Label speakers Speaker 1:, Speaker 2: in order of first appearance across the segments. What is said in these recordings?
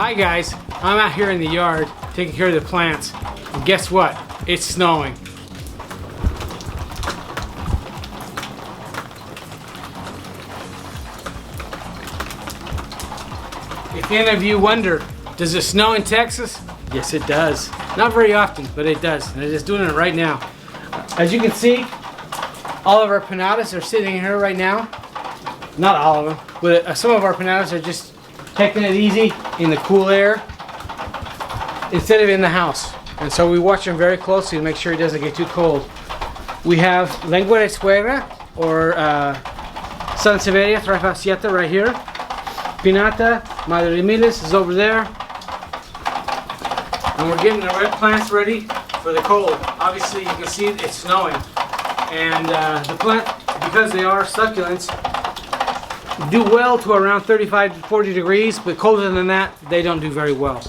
Speaker 1: Hi guys, I'm out here in the yard taking care of the plants. And guess what? It's snowing. If any of you wonder, does it snow in Texas? Yes, it does. Not very often, but it does. And it's just doing it right now. As you can see, all of our pinatas are sitting here right now. Not all of them, but some of our pinatas are just taking it easy in the cool air instead of in the house. And so we watch them very closely to make sure it doesn't get too cold. We have lengua de suegra, or Sansevieria trifasciata right here. Pinata, Madre Miles is over there. And we're getting the red plants ready for the cold. Obviously you can see it's snowing. And the plant, because they are succulents, do well to around 35 to 40 degrees, but colder than that, they don't do very well.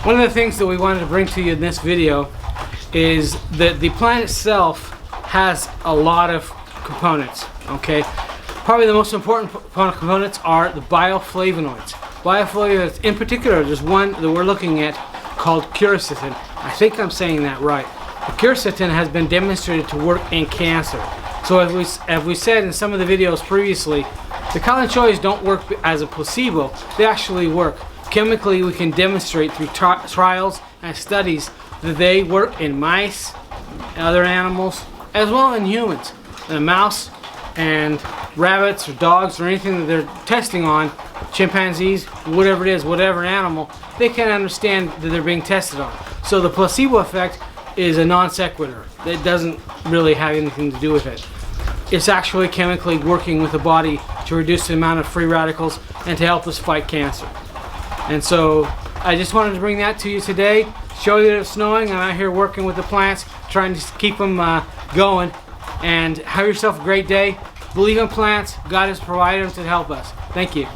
Speaker 1: One of the things that we wanted to bring to you in this video is that the plant itself has a lot of components, okay? Probably the most important components are the bioflavonoids. Bioflavonoids, in particular, there's one that we're looking at called quercetin. I think I'm saying that right. The quercetin has been demonstrated to work in cancer. So as we said in some of the videos previously, the Kalanchoes don't work as a placebo. They actually work. Chemically, we can demonstrate through trials and studies that they work in mice, other animals, as well as in humans. In a mouse and rabbits or dogs or anything that they're testing on, chimpanzees, whatever it is, whatever animal, they can understand that they're being tested on. So the placebo effect is a non sequitur. It doesn't really have anything to do with it. It's actually chemically working with the body to reduce the amount of free radicals and to help us fight cancer. And so I just wanted to bring that to you today, show you that it's snowing. I'm out here working with the plants, trying to keep them going. And have yourself a great day. Believe in plants. God has provided them to help us. Thank you.